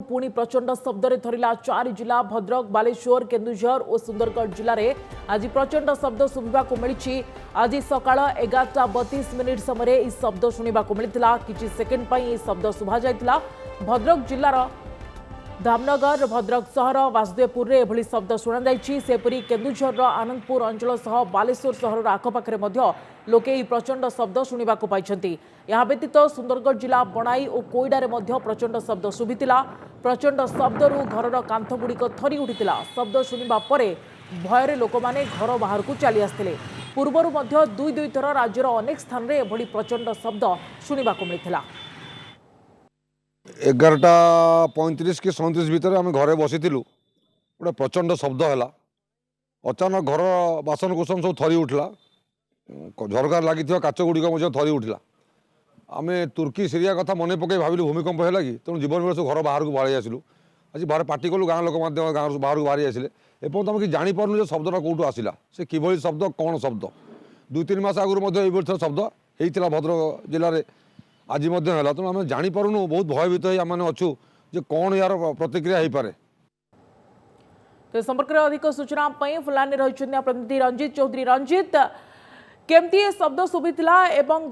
पुणी प्रचंड शब्द थरिला 4 जिला भद्रक बालेश्वर केन्दुझर और सुंदरगढ़ जिले में आज प्रचंड शब्द शुणा मिली। आज सकाळ 11:32 समय यह शब्द शुणा मिलता किसी सेकेंड पर शब्द शुभा जाइतिला। भद्रक जिलार धामनगर भद्रक सहर वासुदेवपुर में एभली शब्द शुणा जाइछि। सेपरी केन्दुझर आनंदपुर अंचल सह बालेश्वर सहर आखपाखे लोके प्रचंड शब्द शुणा पाई। यह व्यतीत सुंदरगढ़ जिला बणाई और कोईडारे प्रचंड शब्द शुभितिला। प्रचंड शब्दरू घर कांथगुड़िक थरी उठितिला। शब्द शुणा पर भୟରେ लोकमाने घर बाहर को चली आसते। पूर्वरु मध्य दुई दुई थर राज्यर अनेक स्थान में एभली प्रचंड शब्द शुणा मिलता। 11:35 कि 37 भितर आम घरे बसी गोटे प्रचंड शब्द है। अचानक घर बासन कुसन सब थरी उठला। झरकार लगी काच गुड़िक थरी उठला। आम तुर्की सीरिया कथा मन पकई भाविलु भूमिकंप है कि तेणु जीवन बेले सब घर बाहर को बाहरी आसलु। आज बाहर पार्टी कलु गाँ लोक गाँव बाहर को बाहरी आसिले। एपर्तंत आम कि जापरनु शब्दटा कौटू आसला से किभली शब्द कौन शब्द 2-3 मास आगुरी शब्द होता भद्रक जिले में आज है। तेणु आम जापरनु बहुत भयभीत आम अच्छु जे कौन यार प्रतिक्रिया हो पारे। तो संपर्क में अधिक सूचना फुलानी रही प्रतिनिधि रंजित चौधरी। रंजित केमती शब्द शुभिला एवं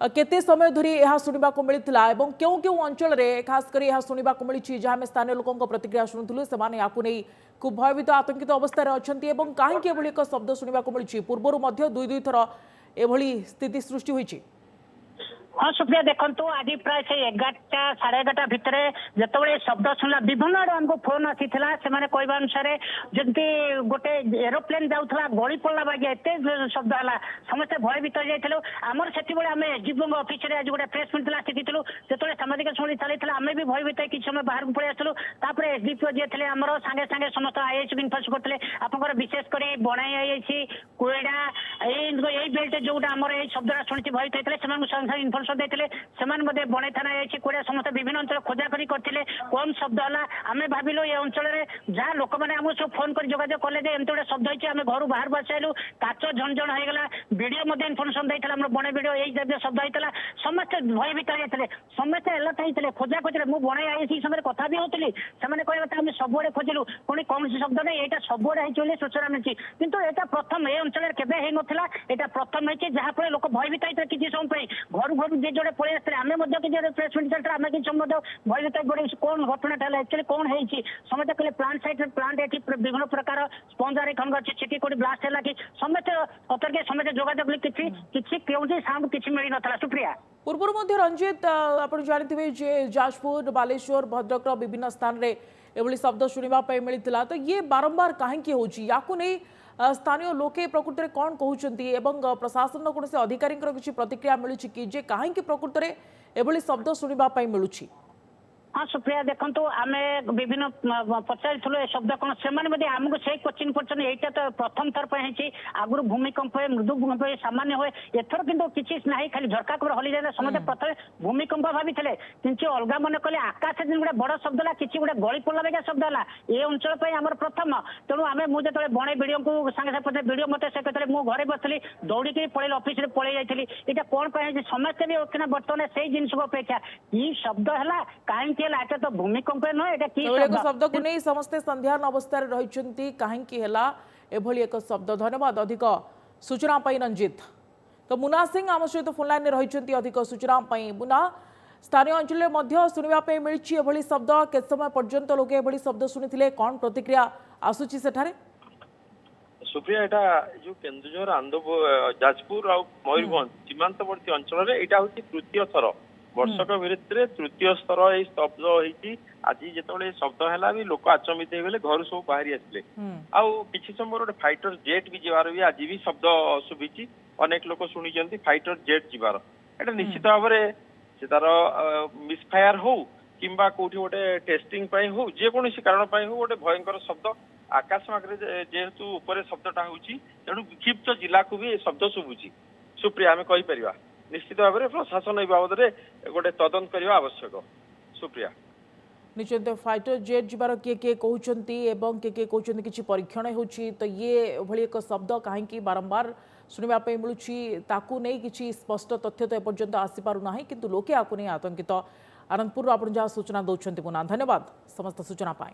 केते समय धरी यह शुणा मिलता एवं क्यों क्यों अंचल में खास कर यह शुणा मिली जहाँ स्थानीय लोकों प्रतिक्रिया शुणुलु से नहीं खूब भयभीत आतंकित अवस्था अच्छा कहीं एक शब्द शुणा मिली। पूर्वर दुई दुई थर एभली स्थिति सृष्टि होती। हाँ सुप्रिया देखु आज प्राय से 11टा 11:30 भितर जिते शब्द शुणला विभिन्न आड़ आमको फोन आसीला से कहवा अनुसार जमी गोटे एरोप्लेन जाऊला गली पड़ा बागिया एत शब्द है समस्ते भयभीत जाइलु। आमर से आम एसडीपीओ अफिस आज गोटे प्रेस मिट आसिलु जो सामाजिक शुणी चली आम भी भयभीत किसी समय बाहर को पलि आसलु। एसडीपीओ जी थे आमर सागे सागे समस्त आईएस को इनफर्स करते आपंकर विशेषकर बणाई आईआईसी कोईडा यही बेल्ट जोटा आम शब्दटा शुणी भयभीत होते सागे सागे इनफर्स देते बणाई थाना आई कोड़ा समस्त विभिन्न अंचल खोजाखोजी करते कौन शब्द है। आम भाविलु ये अंचल जहाँ लोक मैंने आम सब फोन कर जोगाजोग कले एमती गोटे शब्द होती आम घर बाहर बसाइलु काच झणझण होगा वीडियो इनफर्मेशन देता आम बणाई वीडियो यही शब्द होता समस्त भयभीत होते समस्त अलर्ट होते खोजाखोजी मुझे बणाई आई समय कथा भी होती से कहते आम सबुआड़े खोजिलु पुणी कौन शब्द नहीं यहाँ सबुआड़े होती सूचना मिली कितु यहाँ प्रथम ये अंचल केवे होता यहाँ प्रथम होती जहाँफल लोक भयभीत होते किसी समय घर घर जे जोड़े पलि आसते आम प्रेस मिट चलता आम कि भयभीत पड़े कौन घटना एक्चुअली कौन है समस्त कहले प्लांट साइड प्लांट ये विभिन्न प्रकार स्पंज आरे खंग अच्छी छिटी कोई ब्लास्ट है कि समस्त सतर्क समस्त जोगाजोग किसी क्यों साउंड किसी मिल ना। सुप्रिया पूर्व रंजित आप जानते जे जाजपुर बालेश्वर भद्रक विभिन्न स्थान में एभली शब्द शुणा मिलता तो ये बारंबार कहीं हो स्थानीय लोके प्रकृत में कौन कहते प्रशासन कौन से अधिकारी किसी प्रतिक्रिया मिलूँ कि जे कहीं प्रकृत में एभली शब्द शुणा मिलूँ। हाँ सुप्रिया देखो आम विभिन्न पचारू ए शब्द कौन से आमको से क्वेश्चन कर यहाँ तो प्रथम थर पर आगुरी भूमिकंप हुए मृदु भूमिकंप सामान्य हुए एथर कि किसी ना खाली झरका खबर हली जाए समस्त प्रथम भूमिकंप भाभी थे कि अलग मन कले आकाश दिन गोटे बड़ शब्द है किसी गोटे गली पड़ा बेगा शब्द है ये अंचल पर आम प्रथम तेणु आम मुझे बणे वीडियो को सागे सागे वीडियो मत से कहते मुझे घरे बसली दौड़ी पलि अफिस पलि जाइली यहाँ कौन पर समस्ते भी बर्तमान से जिन अपेक्षा ये शब्द है कहीं तो भूमिकंप शब्द को नहीं समस्ते संध्यान अवस्था रही कहीं एभली एक शब्द। धन्यवाद अधिक सूचना रंजित। तो मुना सिंह आम सहित फोन लाइन में रही अधिक सूचना मुना स्थानीय अंचल में शुणा मिली एभली शब्द के समय पर्यंत लोग एभली शब्द शुणी कौन प्रतिक्रिया आसूची सेठारे। सुप्रिया यहाँ जो केन्दुझर आनंदपुर जाजपुर और मयूरभंज सीमांतवर्ती अंचल में यहाँ हूँ तृतीय थर वर्षक विरुद्ध तृतीय स्तर ये शब्द होती आज जो शब्द है भी लोक आचंबित हो गले घर सब बाहरी आसले कि समय गोटे फाइटर जेट भी जीवार भी आज भी शब्द शुभी अनेक लोक शुणी फाइटर जेट जीवार एटा निश्चित भाव में से तार मिसफायर हो कि कौटी गोटे टेस्टिंग हो जेकोसी कारण हो गोटे भयंकर शब्द आकाश मार्ग जेहेतु ऊपर शब्दटा होती तेणु विक्षिप्त जिला को भी शब्द शुभुची। सुप्रिया आम कहीपर निश्चित भाव में प्रशासन ए बाबद गोटे तदंत करने आवश्यक। सुप्रिया निश्चित फाइटर जेट जीवार किए किए कहते किए कहते किसी परीक्षण हो तो ये भली एक शब्द कहीं बारंबार शुणा मिलूँ ताकू नहीं किसी स्पष्ट तथ्य तो एपर्यंत आसीपार ना कि लोके आपको नहीं आतंकित आनंदपुर आपण जहाँ सूचना दौरान मुना धन्यवाद समस्त सूचना पाई।